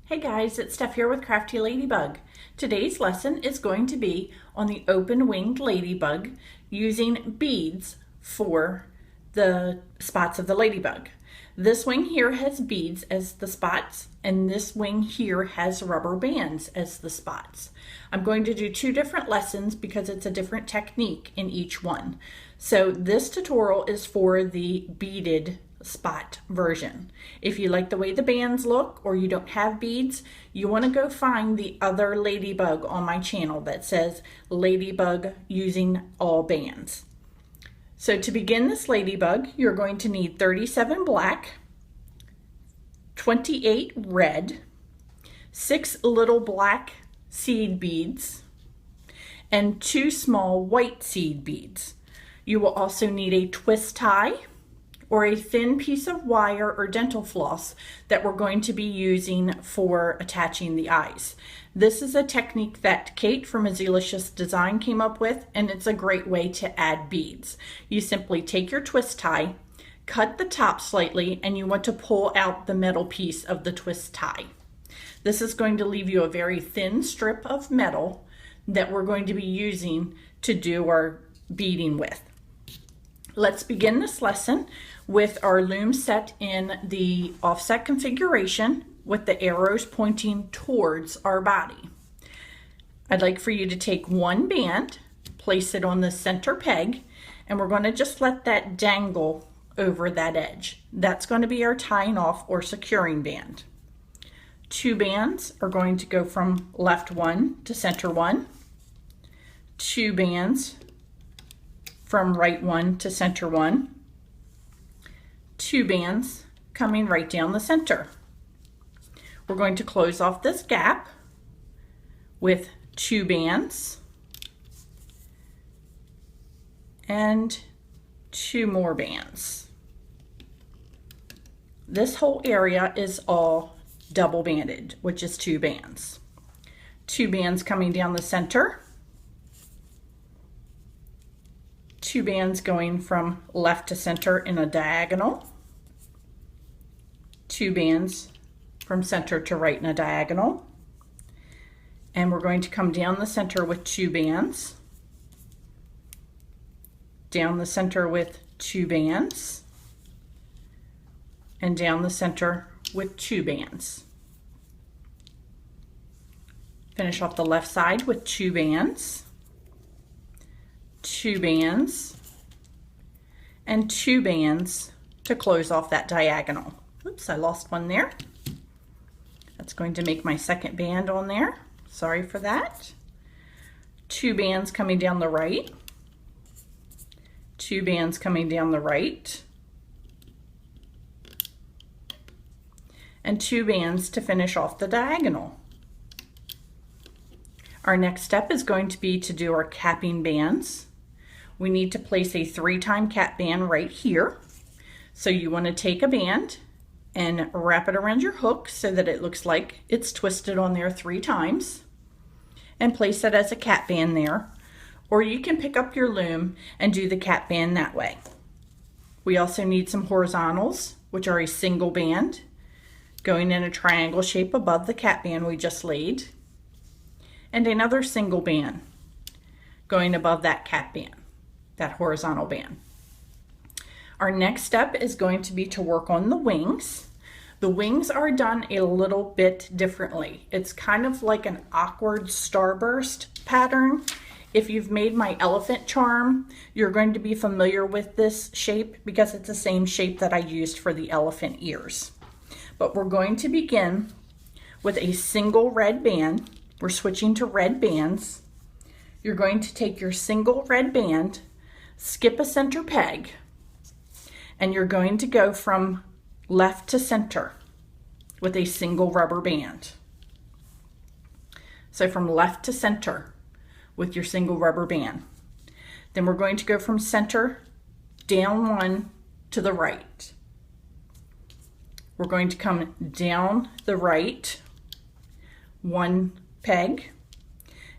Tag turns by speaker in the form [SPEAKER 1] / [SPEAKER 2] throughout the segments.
[SPEAKER 1] Hey guys, it's Steph here with Crafty Ladybug. Today's lesson is going to be on the open-winged ladybug using beads for the spots of the ladybug. This wing here has beads as the spots, and this wing here has rubber bands as the spots. I'm going to do two different lessons because it's a different technique in each one. So this tutorial is for the beaded spot version. If you like the way the bands look or you don't have beads, you want to go find the other ladybug on my channel that says ladybug using all bands. So to begin this ladybug, you're going to need 37 black, 28 red, 6 little black seed beads, and 2 small white seed beads. You will also need a twist tie or a thin piece of wire or dental floss that we're going to be using for attaching the eyes. This is a technique that Kate from Azilicious Design came up with, and it's a great way to add beads. You simply take your twist tie, cut the top slightly, and you want to pull out the metal piece of the twist tie. This is going to leave you a very thin strip of metal that we're going to be using to do our beading with. Let's begin this lesson with our loom set in the offset configuration with the arrows pointing towards our body. I'd like for you to take one band, place it on the center peg, and we're going to just let that dangle over that edge. That's going to be our tying off or securing band. 2 bands are going to go from left 1 to center 1. 2 bands from right 1 to center 1. 2 bands coming right down the center. We're going to close off this gap with 2 bands and 2 more bands. This whole area is all double banded, which is 2 bands. 2 bands coming down the center. 2 bands going from left to center in a diagonal. 2 bands from center to right in a diagonal. And we're going to come down the center with 2 bands. Down the center with 2 bands. And down the center with 2 bands. Finish off the left side with 2 bands. 2 bands and 2 bands to close off that diagonal. Oops, I lost one there. That's going to make my second band on there. Sorry for that. 2 bands coming down the right. 2 bands coming down the right. And 2 bands to finish off the diagonal. Our next step is going to be to do our capping bands. We need to place a 3-time cap band right here. So you want to take a band and wrap it around your hook so that it looks like it's twisted on there 3 times and place it as a cap band there. Or you can pick up your loom and do the cap band that way. We also need some horizontals, which are a single band going in a triangle shape above the cap band we just laid, and another single band going above that cap band, that horizontal band. Our next step is going to be to work on the wings. The wings are done a little bit differently. It's kind of like an awkward starburst pattern. If you've made my elephant charm, you're going to be familiar with this shape because it's the same shape that I used for the elephant ears. But we're going to begin with a single red band. We're switching to red bands. You're going to take your single red band, skip a center peg, and you're going to go from left to center with a single rubber band. So from left to center with your single rubber band. Then we're going to go from center down 1 to the right. We're going to come down the right 1 peg.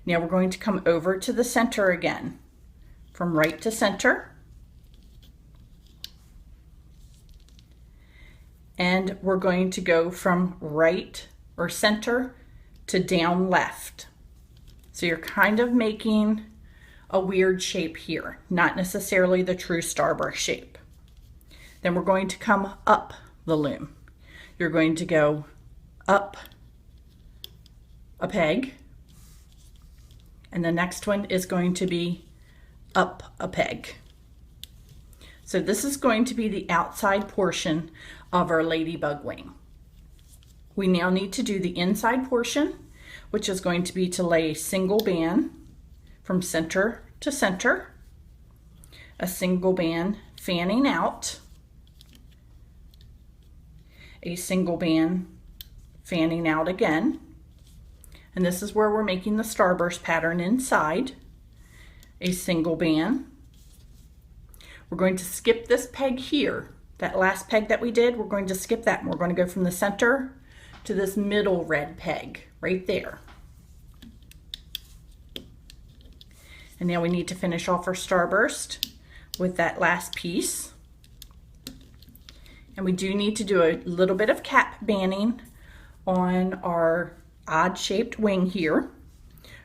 [SPEAKER 1] Now we're going to come over to the center again, from right to center, and we're going to go from right or center to down left. So you're kind of making a weird shape here, not necessarily the true starburst shape. Then we're going to come up the loom. You're going to go up a peg, and the next one is going to be up a peg. So this is going to be the outside portion of our ladybug wing. We now need to do the inside portion, which is going to be to lay a single band from center to center, a single band fanning out, a single band fanning out again, and this is where we're making the starburst pattern inside, a single band. We're going to skip this peg here. That last peg that we did, we're going to skip that, and we're going to go from the center to this middle red peg right there. And now we need to finish off our starburst with that last piece. And we do need to do a little bit of cap banding on our odd shaped wing here.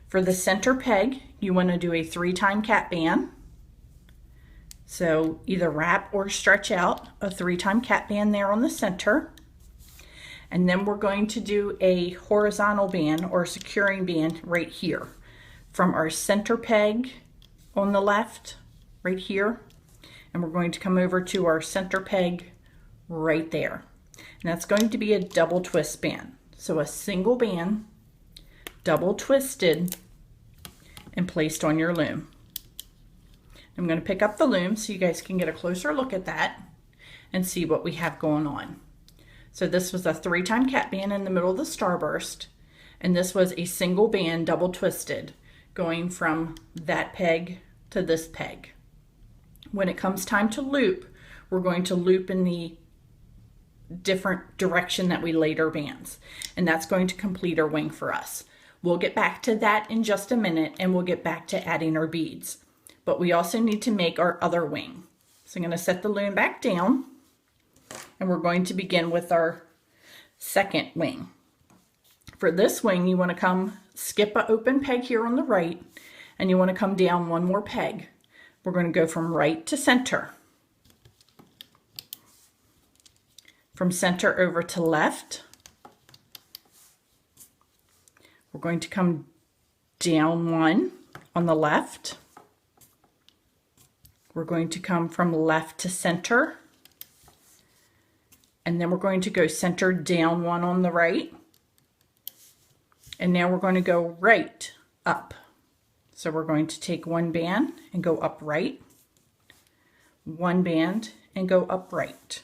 [SPEAKER 1] For the center peg, you want to do a 3-time cap band. So either wrap or stretch out a 3-time cap band there on the center. And then we're going to do a horizontal band or securing band right here from our center peg on the left right here. And we're going to come over to our center peg right there. And that's going to be a double twist band. So a single band, double twisted, and placed on your loom. I'm going to pick up the loom so you guys can get a closer look at that and see what we have going on. So this was a 3-time cap band in the middle of the starburst, and this was a single band double twisted going from that peg to this peg. When it comes time to loop, we're going to loop in the different direction that we laid our bands, and that's going to complete our wing for us. We'll get back to that in just a minute, and we'll get back to adding our beads. But we also need to make our other wing. So I'm going to set the loom back down, and we're going to begin with our second wing. For this wing, you want to skip an open peg here on the right, and you want to come down one more peg. We're going to go from right to center. From center over to left. We're going to come down one on the left. We're going to come from left to center. And then we're going to go center down one on the right. And now we're going to go right up. So we're going to take one band and go up right. One band and go up right.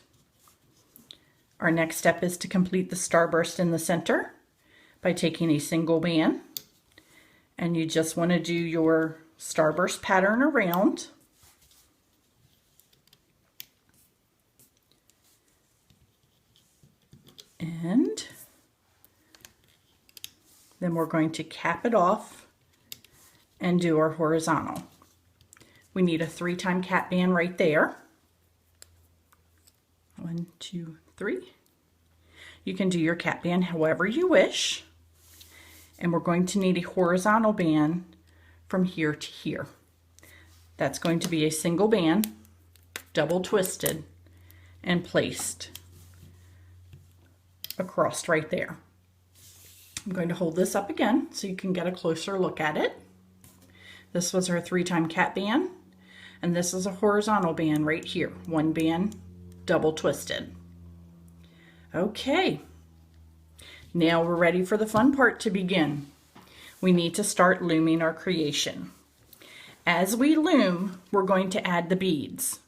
[SPEAKER 1] Our next step is to complete the starburst in the center by taking a single band. And you just want to do your starburst pattern around. And then we're going to cap it off and do our horizontal. We need a 3-time cap band right there. 1, 2, 3. You can do your cap band however you wish. And we're going to need a horizontal band from here to here. That's going to be a single band, double twisted, and placed across right there. I'm going to hold this up again so you can get a closer look at it. This was our 3-time cap band, and this is a horizontal band right here. One band, double twisted. Okay, now we're ready for the fun part to begin. We need to start looming our creation. As we loom, we're going to add the beads.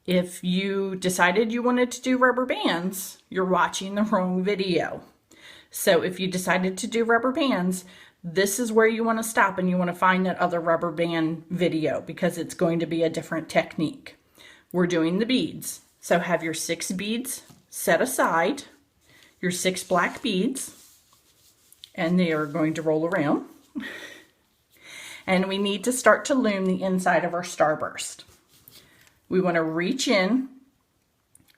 [SPEAKER 1] If you decided you wanted to do rubber bands, you're watching the wrong video. So if you decided to do rubber bands, this is where you want to stop, and you want to find that other rubber band video because it's going to be a different technique. We're doing the beads. So have your 6 beads set aside, your 6 black beads, and they are going to roll around. And we need to start to loom the inside of our starburst. We want to reach in,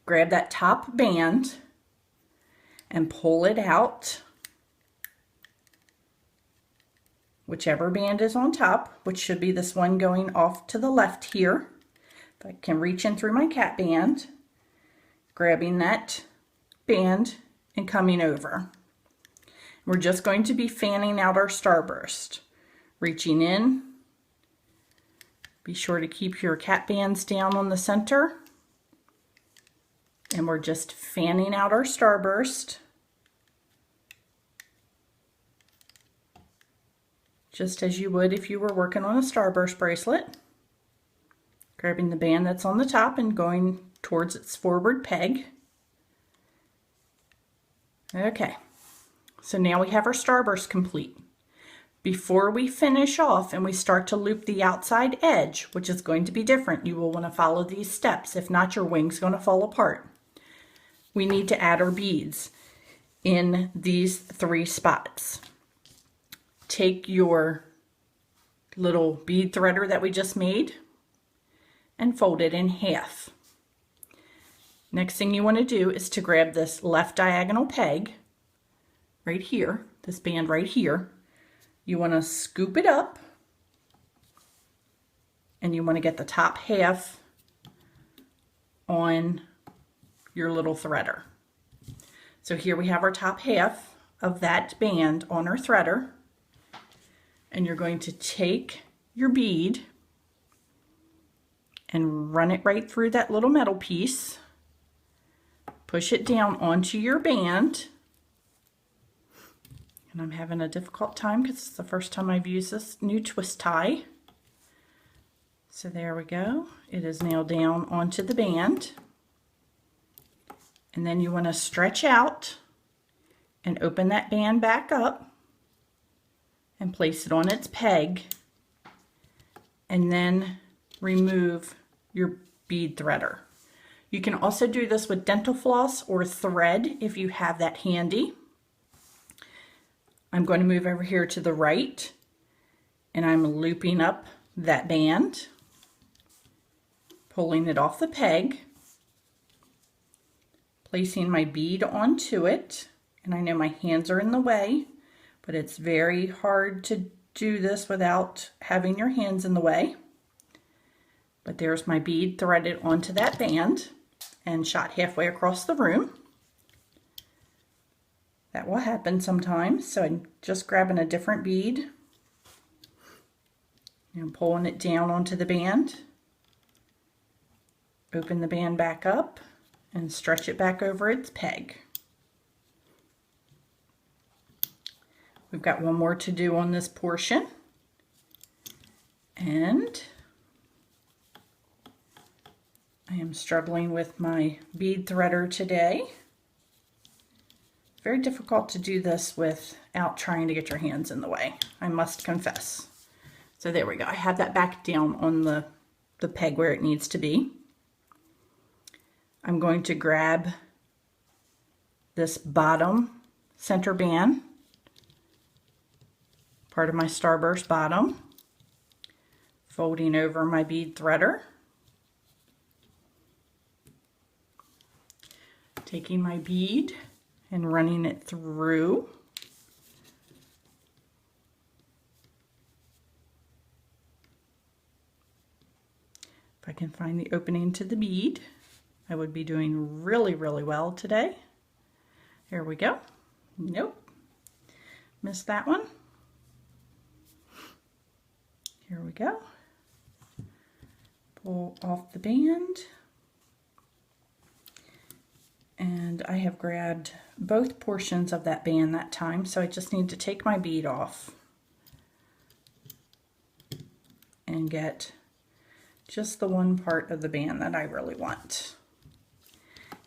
[SPEAKER 1] grab that top band, and pull it out, whichever band is on top, which should be this one going off to the left here. If I can reach in through my cat band, grabbing that band and coming over. We're just going to be fanning out our starburst. Reaching in. Be sure to keep your cat bands down on the center. And we're just fanning out our starburst. Just as you would if you were working on a starburst bracelet. Grabbing the band that's on the top and going towards its forward peg. Okay, so now we have our starburst complete. Before we finish off and we start to loop the outside edge, which is going to be different, you will want to follow these steps. If not, your wing's going to fall apart. We need to add our beads in these 3 spots. Take your little bead threader that we just made and fold it in half. Next thing you want to do is to grab this left diagonal peg right here, this band right here. You want to scoop it up and you want to get the top half on your little threader. So here we have our top half of that band on our threader, and you're going to take your bead and run it right through that little metal piece. Push it down onto your band. And I'm having a difficult time because it's the first time I've used this new twist tie. So there we go. It is now down onto the band. And then you want to stretch out and open that band back up and place it on its peg. And then remove your bead threader. You can also do this with dental floss or thread if you have that handy. I'm going to move over here to the right and I'm looping up that band, pulling it off the peg, placing my bead onto it, and I know my hands are in the way, but it's very hard to do this without having your hands in the way. But there's my bead threaded onto that band and shot halfway across the room. That will happen sometimes, so I'm just grabbing a different bead and pulling it down onto the band. Open the band back up and stretch it back over its peg. We've got one more to do on this portion, and I am struggling with my bead threader today. Very difficult to do this without trying to get your hands in the way, I must confess. So there we go. I have that back down on the peg where it needs to be. I'm going to grab this bottom center band, part of my starburst bottom, folding over my bead threader, taking my bead and running it through. If I can find the opening to the bead, I would be doing really, really well today. Here we go. Nope. Missed that one. Here we go. Pull off the band. And I have grabbed both portions of that band that time, so I just need to take my bead off and get just the one part of the band that I really want.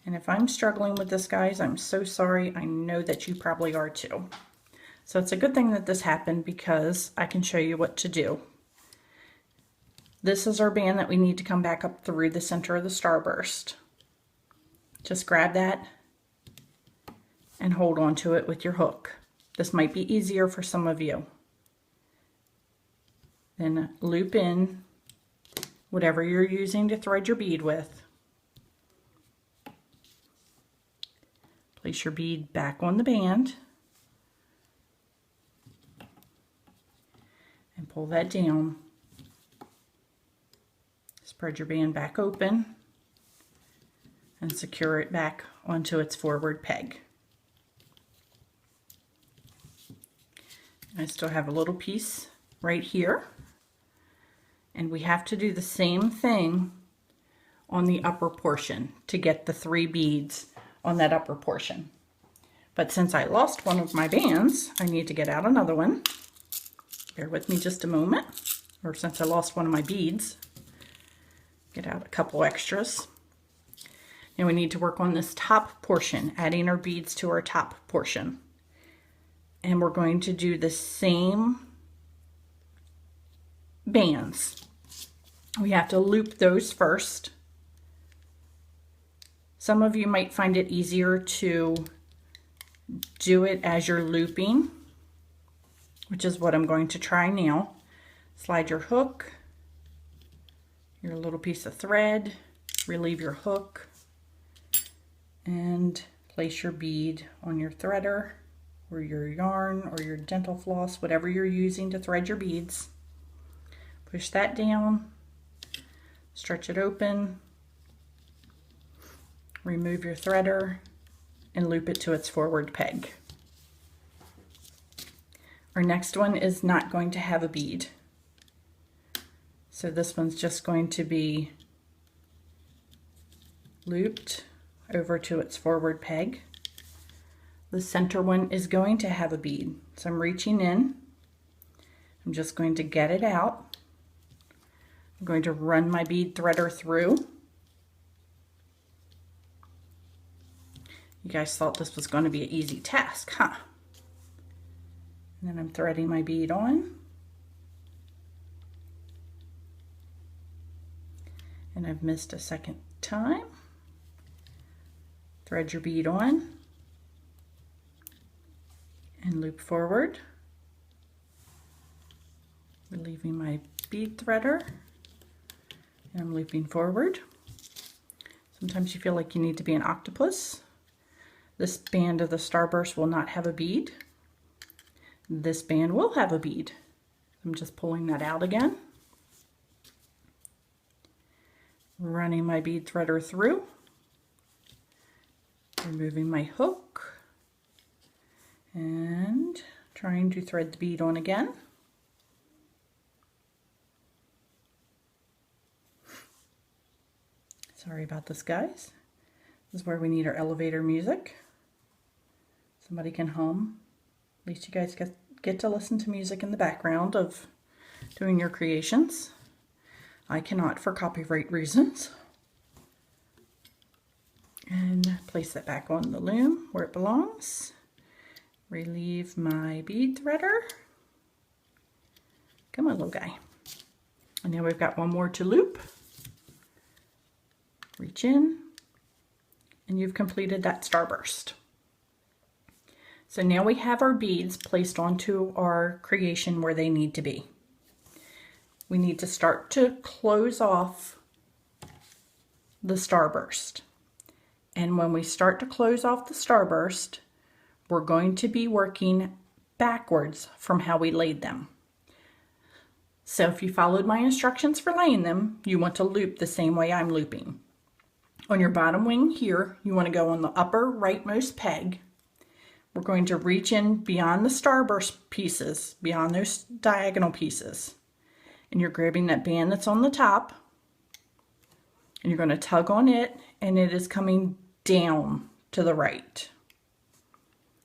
[SPEAKER 1] And if I'm struggling with this, guys, I'm so sorry. I know that you probably are too. So it's a good thing that this happened because I can show you what to do. This is our band that we need to come back up through the center of the starburst. Just grab that and hold on to it with your hook. This might be easier for some of you. Then loop in whatever you're using to thread your bead with. Place your bead back on the band and pull that down. Spread your band back open and secure it back onto its forward peg. I still have a little piece right here, and we have to do the same thing on the upper portion to get the 3 beads on that upper portion. But since I lost one of my bands, I need to get out another one. Bear with me just a moment. Or since I lost one of my beads, get out a couple extras. Now we need to work on this top portion, adding our beads to our top portion. And we're going to do the same bands. We have to loop those first. Some of you might find it easier to do it as you're looping, which is what I'm going to try now. Slide your hook, your little piece of thread, relieve your hook, and place your bead on your threader or your yarn or your dental floss, whatever you're using to thread your beads. Push that down, stretch it open, remove your threader, and loop it to its forward peg. Our next one is not going to have a bead. So this one's just going to be looped over to its forward peg. The center one is going to have a bead. So I'm reaching in. I'm just going to get it out. I'm going to run my bead threader through. You guys thought this was going to be an easy task, huh? And then I'm threading my bead on. And I've missed a second time. Thread your bead on and loop forward, relieving my bead threader, and I'm looping forward. Sometimes you feel like you need to be an octopus. This band of the starburst will not have a bead. This band will have a bead. I'm just pulling that out again, running my bead threader through, removing my hook, and trying to thread the bead on again. Sorry about this, guys. This is where we need our elevator music. Somebody can hum. At least you guys get to listen to music in the background of doing your creations. I cannot for copyright reasons. And place that back on the loom where it belongs. Relieve my bead threader. Come on, little guy. And now we've got one more to loop. Reach in, and you've completed that starburst. So now we have our beads placed onto our creation where they need to be. We need to start to close off the starburst. And when we start to close off the starburst, we're going to be working backwards from how we laid them. So if you followed my instructions for laying them, you want to loop the same way I'm looping. On your bottom wing here, you want to go on the upper rightmost peg. We're going to reach in beyond the starburst pieces, beyond those diagonal pieces. And you're grabbing that band that's on the top, and you're going to tug on it, and it is coming down to the right.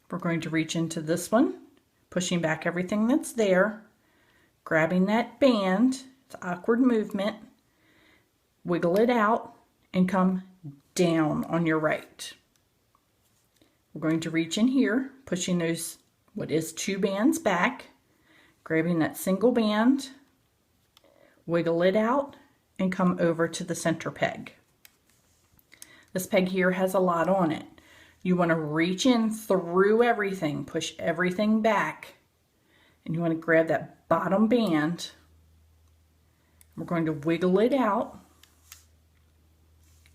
[SPEAKER 1] We're going to reach into this one, pushing back everything that's there, grabbing that band, it's an awkward movement, wiggle it out, and come down on your right. We're going to reach in here, pushing those, what is 2 bands back, grabbing that single band, wiggle it out, and come over to the center peg. This peg here has a lot on it. You want to reach in through everything, push everything back, and you want to grab that bottom band. We're going to wiggle it out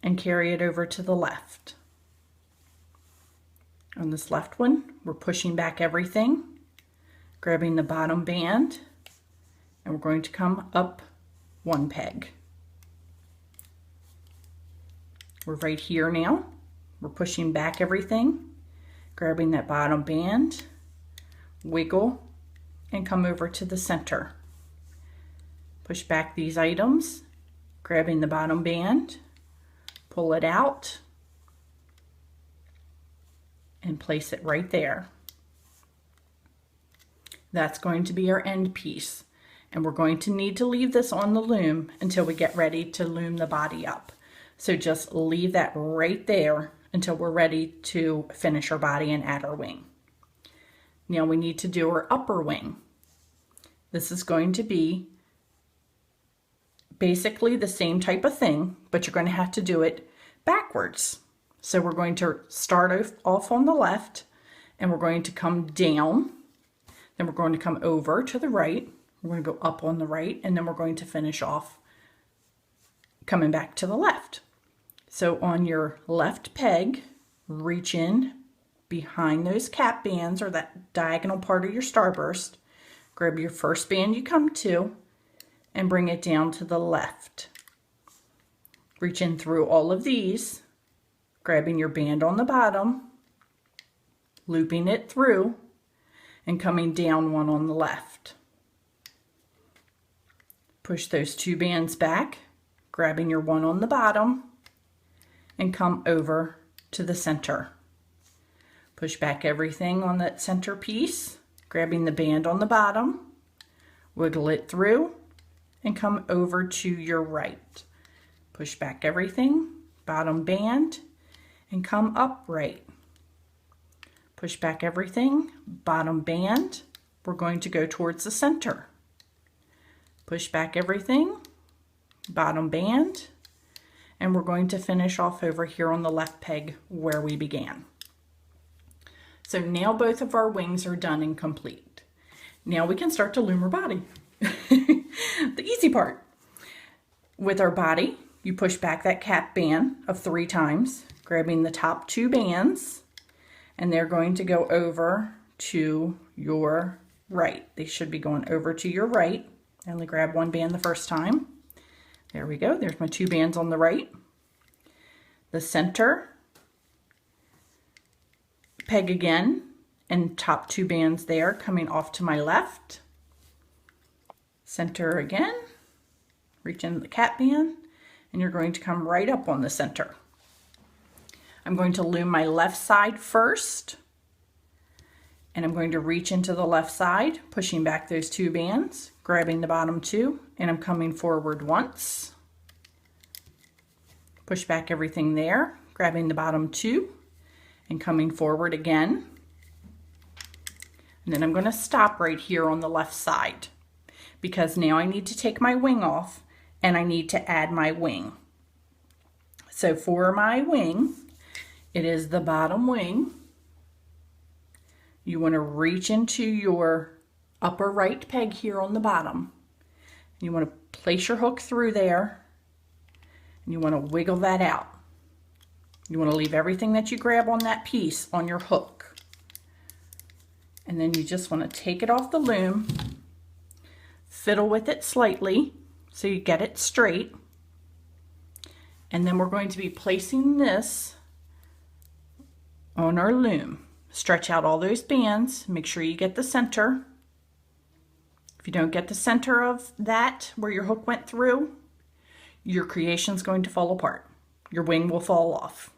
[SPEAKER 1] and carry it over to the left. On this left one, we're pushing back everything, grabbing the bottom band, and we're going to come up one peg. We're right here now. We're pushing back everything, grabbing that bottom band, wiggle, and come over to the center. Push back these items, grabbing the bottom band, pull it out, and place it right there. That's going to be our end piece, and we're going to need to leave this on the loom until we get ready to loom the body up. So just leave that right there until we're ready to finish our body and add our wing. Now we need to do our upper wing. This is going to be basically the same type of thing, but you're going to have to do it backwards. So we're going to start off on the left, and we're going to come down, then we're going to come over to the right, we're going to go up on the right, and then we're going to finish off coming back to the left. So on your left peg, reach in behind those cap bands or that diagonal part of your starburst, grab your first band you come to, and bring it down to the left. Reach in through all of these, grabbing your band on the bottom, looping it through, and coming down one on the left. Push those two bands back, grabbing your one on the bottom, and come over to the center. Push back everything on that center piece, grabbing the band on the bottom, wiggle it through, and come over to your right. Push back everything, bottom band, and come upright. Push back everything, bottom band. We're going to go towards the center. Push back everything, bottom band, and we're going to finish off over here on the left peg where we began. So now both of our wings are done and complete. Now we can start to loom our body. The easy part. With our body, you push back that cap band of 3 times, grabbing the top 2 bands, and they're going to go over to your right. They should be going over to your right. I only grab 1 band the first time. There we go. There's my 2 bands on the right. The center, peg again, and top 2 bands there coming off to my left. Center again, reach into the cap band, and you're going to come right up on the center. I'm going to loom my left side first, and I'm going to reach into the left side, pushing back those 2 bands, grabbing the bottom 2, and I'm coming forward once. Push back everything there, grabbing the bottom 2, and coming forward again. And then I'm going to stop right here on the left side, because now I need to take my wing off and I need to add my wing. So for my wing, it is the bottom wing. You want to reach into your upper right peg here on the bottom. You want to place your hook through there, and you want to wiggle that out. You want to leave everything that you grab on that piece on your hook. And then you just want to take it off the loom, fiddle with it slightly so you get it straight. And then we're going to be placing this on our loom. Stretch out all those bands, make sure you get the center. If you don't get the center of that where your hook went through, your creation's going to fall apart. Your wing will fall off.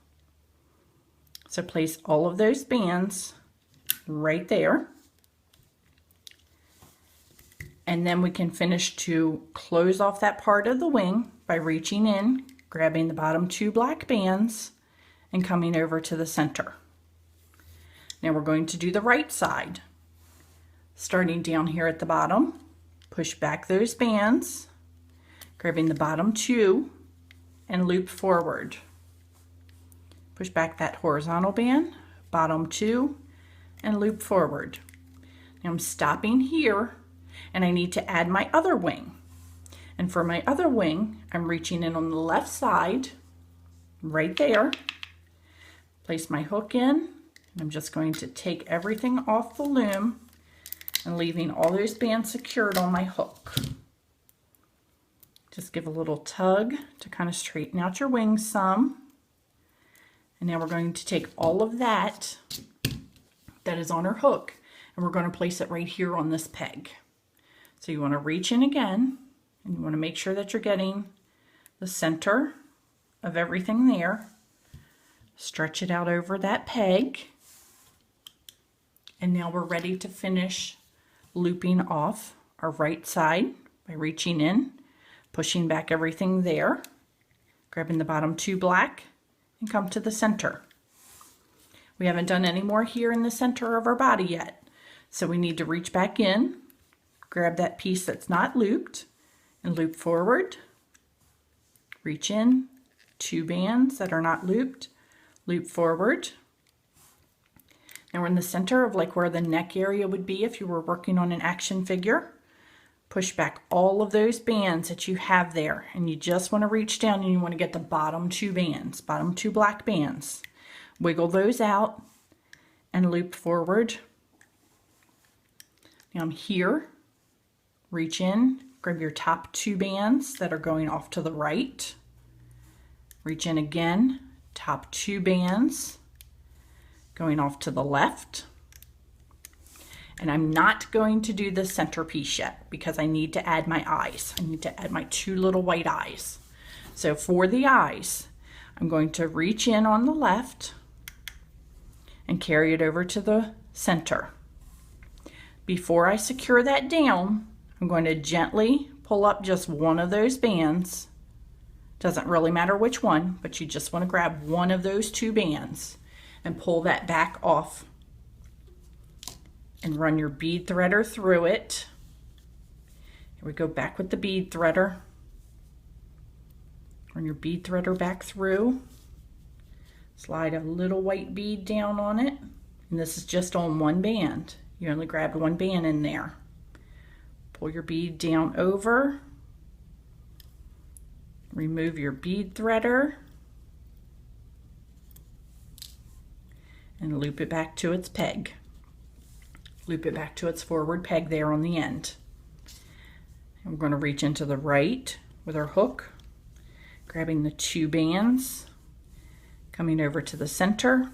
[SPEAKER 1] So place all of those bands right there. And then we can finish to close off that part of the wing by reaching in, grabbing the bottom 2 black bands, and coming over to the center. Now we're going to do the right side. Starting down here at the bottom, push back those bands, grabbing the bottom 2, and loop forward. Push back that horizontal band, bottom 2, and loop forward. Now I'm stopping here, and I need to add my other wing. And for my other wing, I'm reaching in on the left side, right there. Place my hook in, I'm just going to take everything off the loom and leaving all those bands secured on my hook. Just give a little tug to kind of straighten out your wings some. And now we're going to take all of that is on our hook and we're going to place it right here on this peg. So you want to reach in again and you want to make sure that you're getting the center of everything there. Stretch it out over that peg. And now we're ready to finish looping off our right side by reaching in, pushing back everything there, grabbing the bottom 2 black and come to the center. We haven't done any more here in the center of our body yet. So we need to reach back in, grab that piece that's not looped and loop forward, reach in, 2 bands that are not looped, loop forward. Now we're in the center of like where the neck area would be if you were working on an action figure. Push back all of those bands that you have there and you just want to reach down and you want to get the bottom 2 bands, bottom 2 black bands. Wiggle those out and loop forward. Now I'm here, reach in, grab your top 2 bands that are going off to the right. Reach in again, top 2 bands going off to the left. And I'm not going to do the centerpiece yet because I need to add my eyes. I need to add my 2 little white eyes. So for the eyes, I'm going to reach in on the left and carry it over to the center. Before I secure that down, I'm going to gently pull up just one of those bands. Doesn't really matter which one, but you just want to grab one of those 2 bands and pull that back off and run your bead threader through it. Here we go, back with the bead threader. Run your bead threader back through. Slide a little white bead down on it. And this is just on 1 band. You only grabbed 1 band in there. Pull your bead down over. Remove your bead threader. And loop it back to its peg. Loop it back to its forward peg there on the end. And we're going to reach into the right with our hook, grabbing the 2 bands, coming over to the center.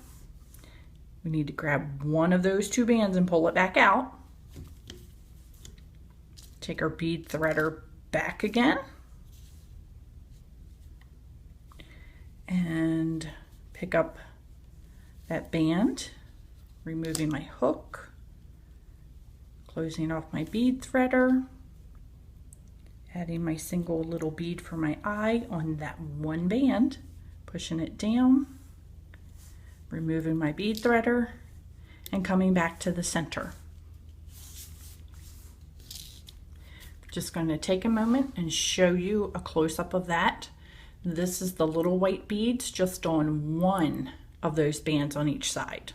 [SPEAKER 1] We need to grab one of those 2 bands and pull it back out. Take our bead threader back again. And pick up that band, removing my hook, closing off my bead threader, adding my single little bead for my eye on that 1 band, pushing it down, removing my bead threader, and coming back to the center. Just going to take a moment and show you a close-up of that. This is the little white beads just on 1 of those bands on each side.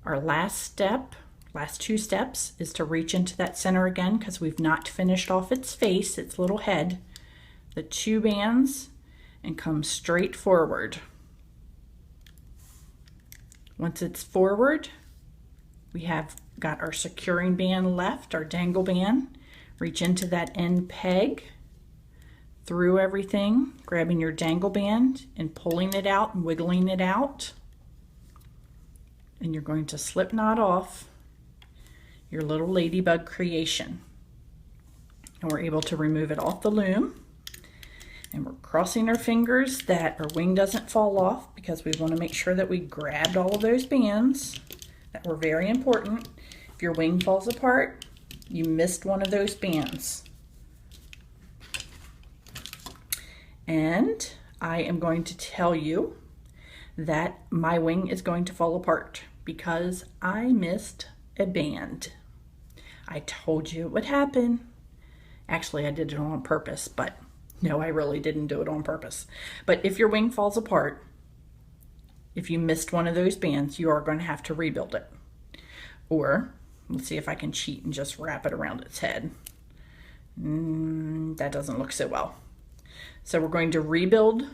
[SPEAKER 1] Our last 2 steps is to reach into that center again because we've not finished off its face, its little head, the 2 bands, and come straight forward. Once it's forward, we have got our securing band left, our dangle band. Reach into that end peg, through everything, grabbing your dangle band and pulling it out and wiggling it out. And you're going to slip knot off your little ladybug creation. And we're able to remove it off the loom. And we're crossing our fingers that our wing doesn't fall off because we want to make sure that we grabbed all of those bands that were very important. If your wing falls apart, you missed one of those bands. And I am going to tell you that my wing is going to fall apart because I missed a band. I told you it would happen. Actually, I did it on purpose, but no, I really didn't do it on purpose. But if your wing falls apart, if you missed one of those bands, you are going to have to rebuild it. Or, let's see if I can cheat and just wrap it around its head. That doesn't look so well. So we're going to rebuild.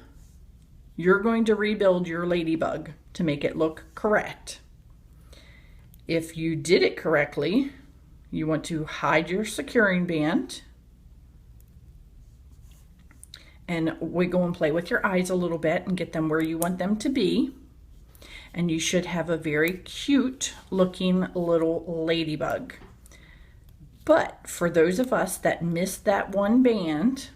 [SPEAKER 1] You're going to rebuild your ladybug to make it look correct. If you did it correctly, you want to hide your securing band and wiggle and play with your eyes a little bit and get them where you want them to be. And you should have a very cute looking little ladybug. But for those of us that missed that one band,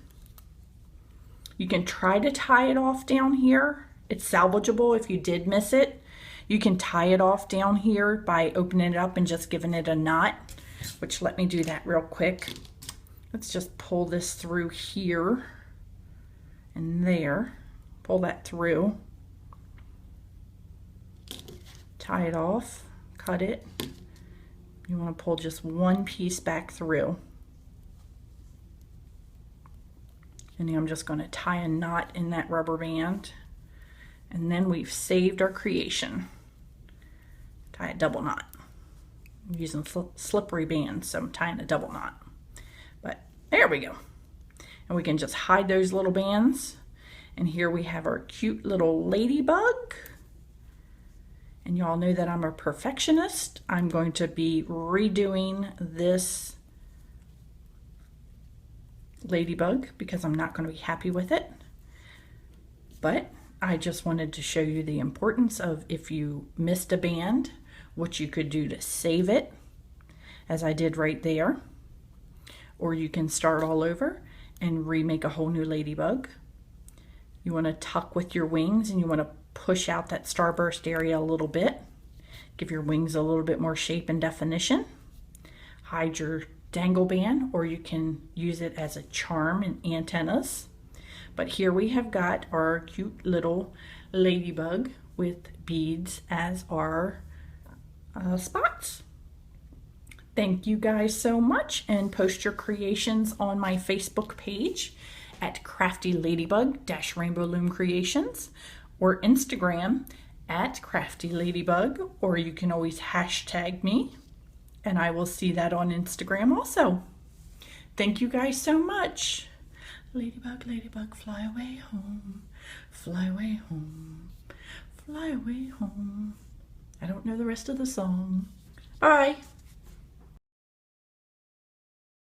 [SPEAKER 1] you can try to tie it off down here. It's salvageable if you did miss it. You can tie it off down here by opening it up and just giving it a knot, which let me do that real quick. Let's just pull this through here and there. Pull that through. Tie it off, cut it. You want to pull just one piece back through. And then I'm just going to tie a knot in that rubber band. And then we've saved our creation. Tie a double knot. I'm using slippery bands, so I'm tying a double knot. But there we go. And we can just hide those little bands. And here we have our cute little ladybug. And you all know that I'm a perfectionist. I'm going to be redoing this ladybug because I'm not going to be happy with it. But I just wanted to show you the importance of if you missed a band, what you could do to save it, as I did right there. Or you can start all over and remake a whole new ladybug. You want to tuck with your wings and you want to push out that starburst area a little bit. Give your wings a little bit more shape and definition. Hide your dangle band, or you can use it as a charm and antennas. But here we have got our cute little ladybug with beads as our spots. Thank you guys so much, and post your creations on my Facebook page at Crafty Ladybug - Rainbow Loom Creations, or Instagram at Crafty Ladybug, or you can always hashtag me and I will see that on Instagram also. Thank you guys so much. Ladybug, ladybug, fly away home, fly away home, fly away home. I don't know the rest of the song. Bye.